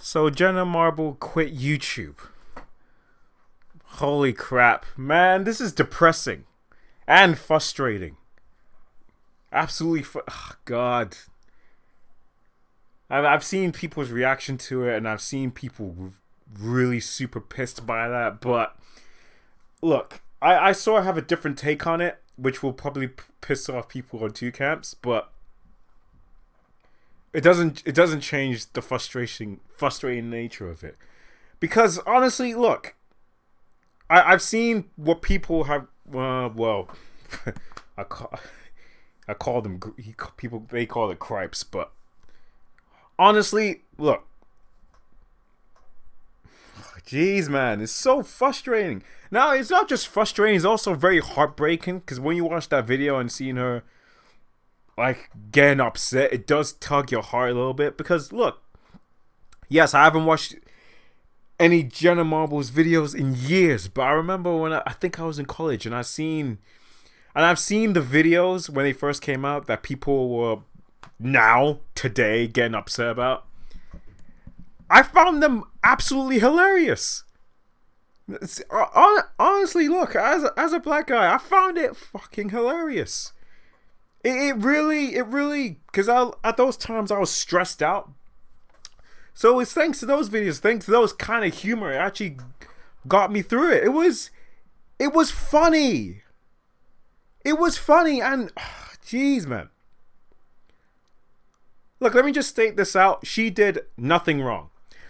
So Jenna Marble quit YouTube. Holy crap, man, this is depressing and frustrating. Absolutely, God. I've seen people's reaction to it, and I've seen people really super pissed by that. But look, I sort of have a different take on it, which will probably piss off people on two camps. But it doesn't change the frustrating nature of it. Because honestly, look, I've seen what people have. Well, I call them people. They call it cripes, but honestly, look, jeez, man, it's so frustrating. Now, it's not just frustrating; it's also very heartbreaking. Because when you watch that video and seeing her like getting upset, it does tug your heart a little bit. Because look, yes, I haven't watched any Jenna Marble's videos in years, but I remember when I think I was in college, and I've seen the videos when they first came out that people were today getting upset about. I found them absolutely hilarious. Honestly, look, as a black guy, I found it fucking hilarious. It really, because at those times I was stressed out. So it's thanks to those videos, thanks to those kind of humor, it actually got me through it. It was funny. It was funny, and jeez, man. Look, let me just state this out. She did nothing wrong.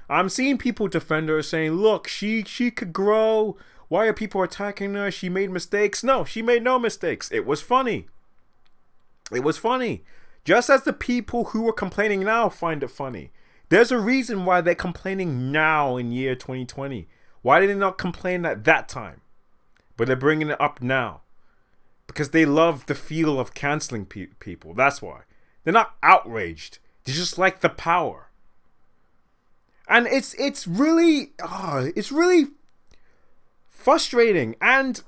I'm seeing people defend her, saying, look, she could grow. Why are people attacking her? She made mistakes. No, she made no mistakes. It was funny. It was funny. Just as the people who are complaining now find it funny. There's a reason why they're complaining now in year 2020. Why did they not complain at that time? But they're bringing it up now. Because they love the feel of canceling people. That's why. They're not outraged. They just like the power. And it's really frustrating. And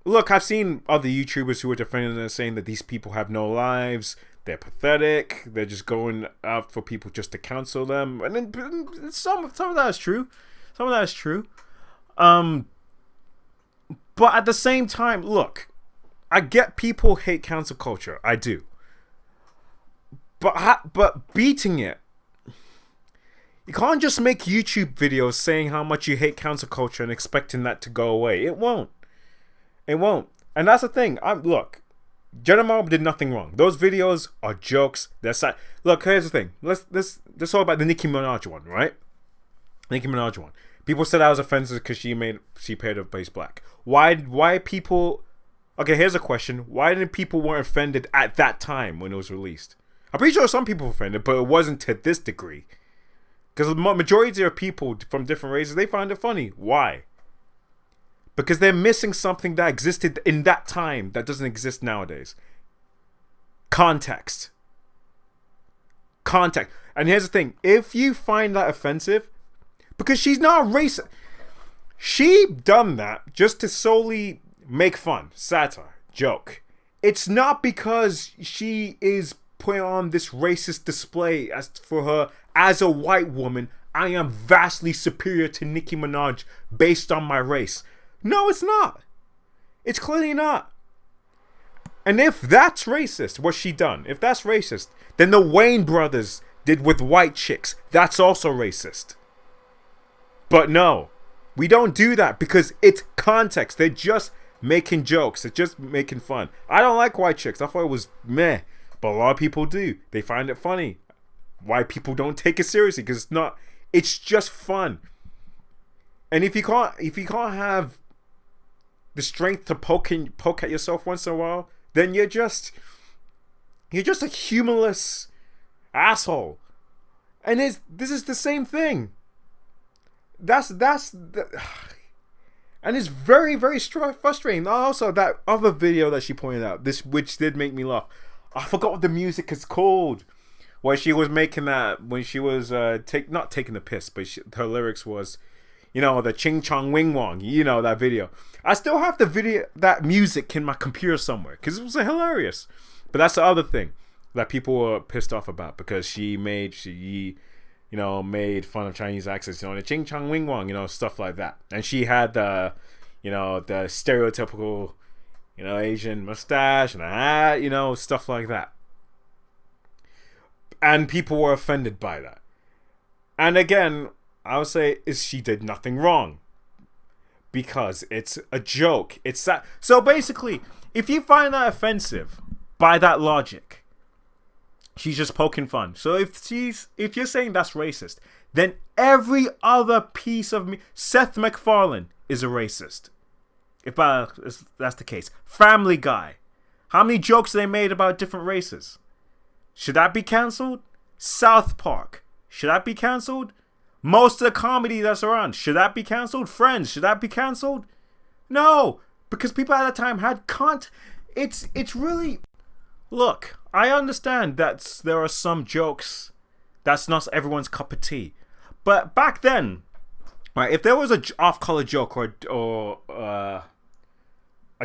look, I've seen other YouTubers who are defending it, saying that these people have no lives. They're pathetic. They're just going out for people just to cancel them. And then some of that is true. Some of that is true. But at the same time, look, I get people hate cancel culture. I do. But beating it, you can't just make YouTube videos saying how much you hate cancel culture and expecting that to go away. It won't. It won't. And that's the thing. Look, Jenna Marble did nothing wrong. Those videos are jokes. They're sad. Look, here's the thing. Let's talk about the Nicki Minaj one, right? Nicki Minaj one. People said I was offensive because she paid her face black. Why people? Okay, here's a question. Why didn't people weren't offended at that time when it was released? I'm pretty sure some people were offended, but it wasn't to this degree. Because the majority of people from different races, they find it funny. Why? Because they're missing something that existed in that time that doesn't exist nowadays. Context. And here's the thing. If you find that offensive, because she's not a racist. She done that just to solely make fun, satire, joke. It's not because she is putting on this racist display as for her as a white woman. I am vastly superior to Nicki Minaj based on my race. No, it's not. It's clearly not. And if that's racist, what she done, if that's racist, then the Wayne brothers did with white chicks. That's also racist. But no, we don't do that because it's context. They're just making jokes. They're just making fun. I don't like white chicks. I thought it was meh. But a lot of people do. They find it funny. White people don't take it seriously because it's just fun. And if you can't have the strength to poke at yourself once in a while, then you're just a humorless asshole. And this is the same thing. And it's very, very frustrating. Also, that other video that she pointed out, which did make me laugh. I forgot what the music is called. Where she was making that when she was not taking the piss, but her lyrics was, the ching chong wing wong. That video. I still have the video, that music in my computer somewhere because it was hilarious. But that's the other thing that people were pissed off about because she made fun of Chinese accents, the Ching Chong Wing Wong, stuff like that. And she had the stereotypical, Asian mustache and a hat, stuff like that. And people were offended by that. And again, I would say she did nothing wrong. Because it's a joke. It's that. So basically, if you find that offensive, by that logic, she's just poking fun. So if you're saying that's racist, then every other piece of me, Seth MacFarlane is a racist. If that's the case. Family Guy. How many jokes they made about different races? Should that be cancelled? South Park. Should that be cancelled? Most of the comedy that's around, should that be cancelled? Friends, should that be cancelled? No, because people at that time had It's really. Look, I understand that there are some jokes that's not everyone's cup of tea, but back then, right? If there was a off-color joke or a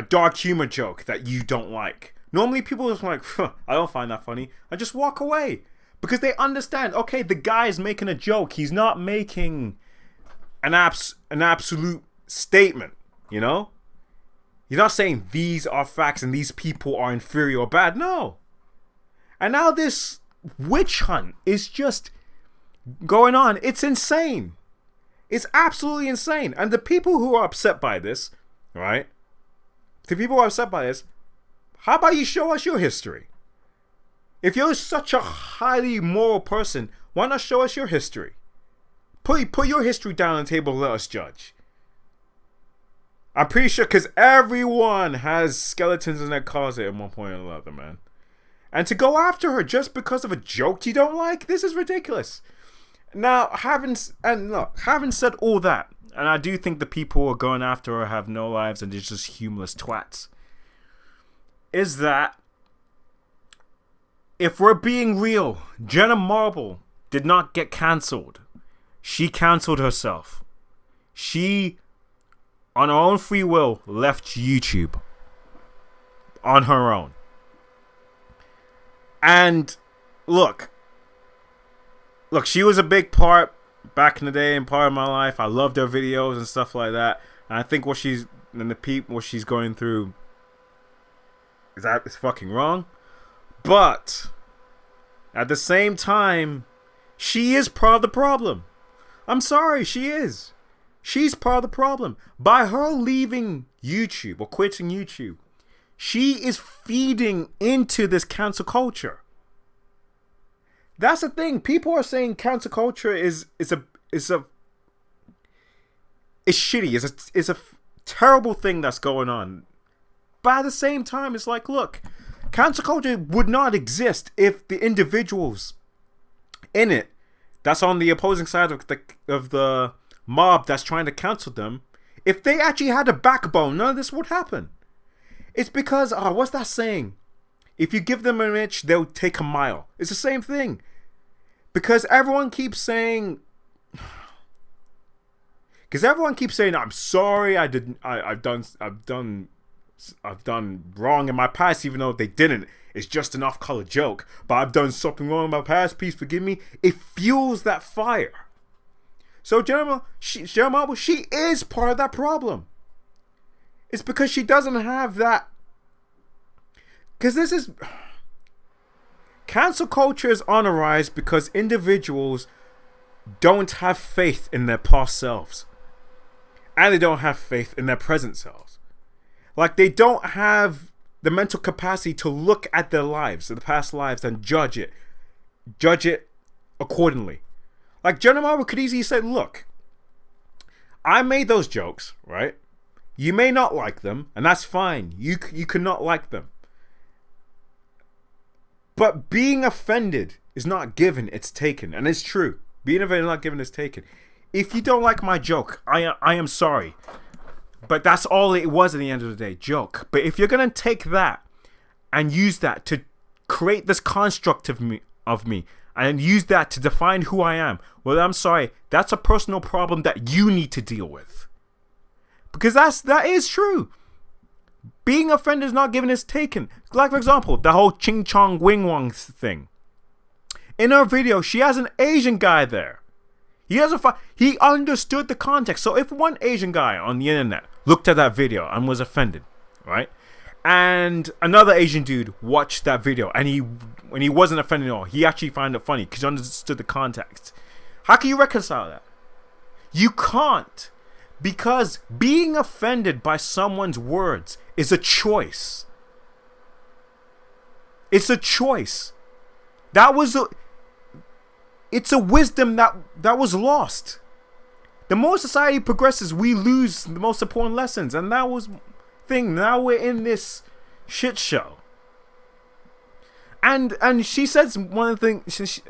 dark humor joke that you don't like, normally people just like, I don't find that funny, and just walk away. Because they understand, okay, the guy is making a joke. He's not making an absolute statement, He's not saying these are facts and these people are inferior or bad. No. And now this witch hunt is just going on. It's insane. It's absolutely insane. And the people who are upset by this, right? The people who are upset by this, how about you show us your history? If you're such a highly moral person, why not show us your history? Put your history down on the table and let us judge. I'm pretty sure because everyone has skeletons in their closet at one point or another, man. And to go after her just because of a joke you don't like, this is ridiculous. Now, having said all that, and I do think the people who are going after her have no lives and they're just humorless twats, is that if we're being real, Jenna Marble did not get cancelled. She cancelled herself. She, on her own free will, left YouTube. On her own. And look, she was a big part back in the day and part of my life. I loved her videos and stuff like that. And I think what she's going through is fucking wrong. But at the same time, she is part of the problem. I'm sorry, she is. She's part of the problem. By her leaving YouTube or quitting YouTube, she is feeding into this cancel culture. That's the thing. People are saying cancel culture is shitty. It's a terrible thing that's going on. But at the same time, it's like, look, cancel culture would not exist if the individuals in it that's on the opposing side of the mob that's trying to cancel them, if they actually had a backbone, none of this would happen. It's because, what's that saying? If you give them an inch, they'll take a mile. It's the same thing. Because everyone keeps saying, I'm sorry, I've done wrong in my past, even though they didn't. It's just an off-color joke. But I've done something wrong in my past. Please forgive me. It fuels that fire. So Jenna Marble, she is part of that problem. It's because she doesn't have that. Because this is. Cancel culture is on a rise because individuals don't have faith in their past selves. And they don't have faith in their present selves. Like, they don't have the mental capacity to look at their lives, the past lives, and judge it accordingly. Like, Jenna Marble could easily say, look, I made those jokes, right? You may not like them, and that's fine. You cannot like them. But being offended is not given, it's taken. And it's true. Being offended is not given, it's taken. If you don't like my joke, I am sorry. But that's all it was at the end of the day, joke. But if you're going to take that and use that to create this construct of me and use that to define who I am, well, I'm sorry. That's a personal problem that you need to deal with. Because that is true. Being offended is not given, it's taken. Like, for example, the whole Ching Chong Wing Wong thing. In her video, she has an Asian guy there. He understood the context. So if one Asian guy on the internet looked at that video and was offended, right? And another Asian dude watched that video and he wasn't offended at all. He actually found it funny because he understood the context. How can you reconcile that? You can't. Because being offended by someone's words is a choice. It's a choice. It's a wisdom that was lost. The more society progresses, we lose the most important lessons. And that was the thing. Now we're in this shit show. And she says one thing.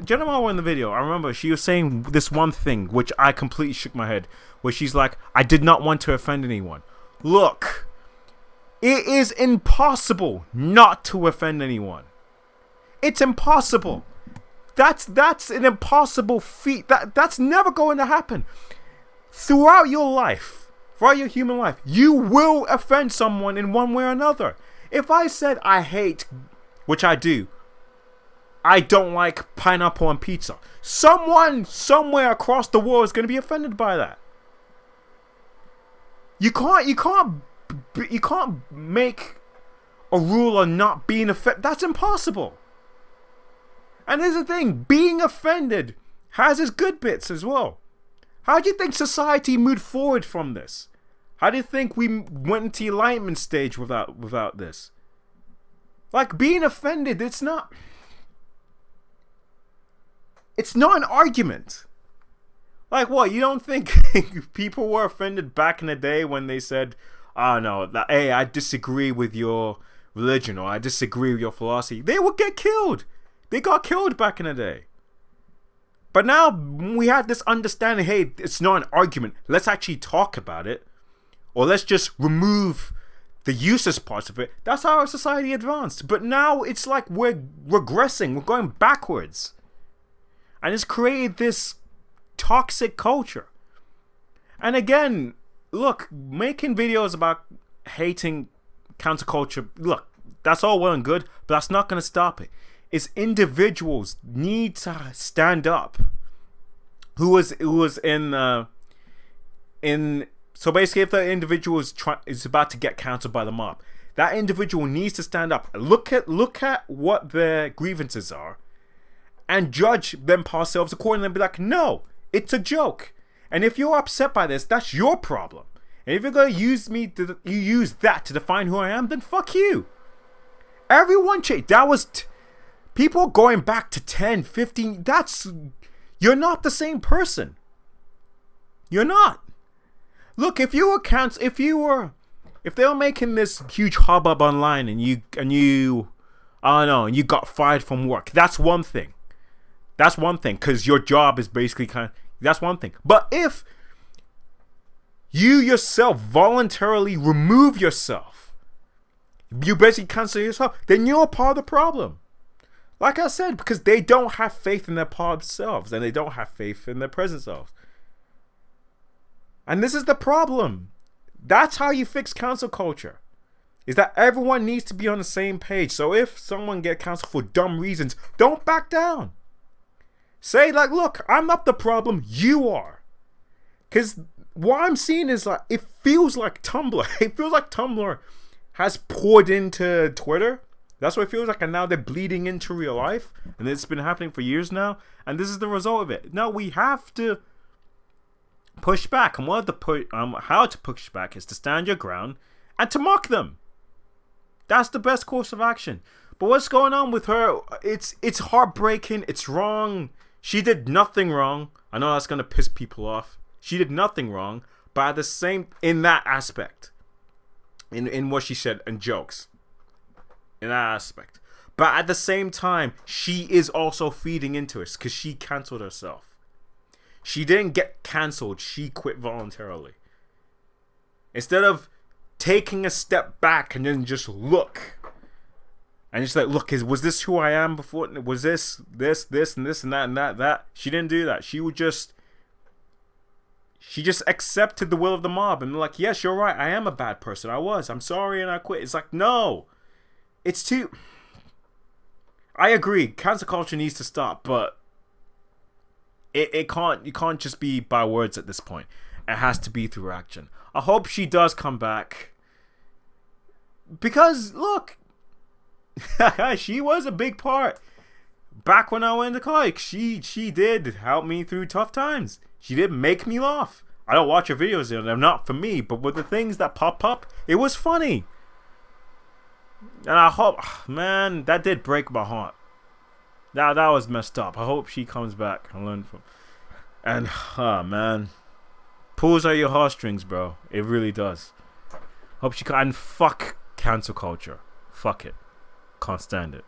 Jenna Marble in the video, I remember she was saying this one thing, which I completely shook my head. Where she's like, I did not want to offend anyone. Look, it is impossible not to offend anyone. It's impossible. That's an impossible feat. That's never going to happen. Throughout your life, throughout your human life, you will offend someone in one way or another. If I said I hate, which I do, I don't like pineapple on pizza, someone somewhere across the world is going to be offended by that. You can't make a rule on not being offended. That's impossible. And here's the thing, being offended has its good bits as well. How do you think society moved forward from this? How do you think we went into the enlightenment stage without this? Like, being offended, it's not an argument. Like, what, you don't think people were offended back in the day when they said, oh no, hey, I disagree with your religion, or I disagree with your philosophy? They would get killed. They got killed back in the day. But now we have this understanding, hey, it's not an argument. Let's actually talk about it. Or let's just remove the useless parts of it. That's how our society advanced. But now it's like we're regressing. We're going backwards. And it's created this toxic culture. And again, look, making videos about hating counterculture, look, that's all well and good, but that's not going to stop it. Is individuals need to stand up. Who was in so basically, if the individual is about to get cancelled by the mob, that individual needs to stand up. Look at what their grievances are, and judge them past themselves accordingly, and be like, no, it's a joke. And if you're upset by this, that's your problem. And if you're gonna use that to define who I am, then fuck you. Everyone changed. That was. People going back to 10, 15, you're not the same person. You're not. Look, if they were making this huge hubbub online and you I don't know, and you got fired from work, that's one thing. That's one thing, because your job is basically that's one thing. But if you yourself voluntarily remove yourself, you basically cancel yourself, then you're part of the problem. Like I said, because they don't have faith in their past selves, and they don't have faith in their present selves. And this is the problem. That's how you fix cancel culture. Is that everyone needs to be on the same page. So if someone gets canceled for dumb reasons, don't back down. Say like, look, I'm not the problem, you are. Because what I'm seeing is like, it feels like Tumblr. It feels like Tumblr has poured into Twitter. That's what it feels like, and now they're bleeding into real life, and it's been happening for years now, and this is the result of it. Now we have to push back, and how to push back is to stand your ground and to mock them. That's the best course of action. But what's going on with her? It's heartbreaking. It's wrong. She did nothing wrong. I know that's gonna piss people off. She did nothing wrong, but at the same in that aspect, in what she said and jokes. In that aspect. But at the same time, she is also feeding into it because she cancelled herself. She didn't get cancelled, she quit voluntarily. Instead of taking a step back and then just look. And it's like, look, was this who I am before? Was this, and this, and that? She didn't do that. She just accepted the will of the mob and like, yes, you're right, I am a bad person. I'm sorry and I quit. It's like, no. It's too... I agree, cancel culture needs to stop, but It can't, you can't just be by words at this point. It has to be through action. I hope she does come back. Because look, she was a big part. Back when I went to college, she did help me through tough times. She did make me laugh. I don't watch her videos, they're not for me, but with the things that pop up, it was funny. And I hope, man, that did break my heart. That was messed up. I hope she comes back and learn from. And man, pulls out your heartstrings, bro. It really does. Hope she can. And fuck cancel culture. Fuck it. Can't stand it.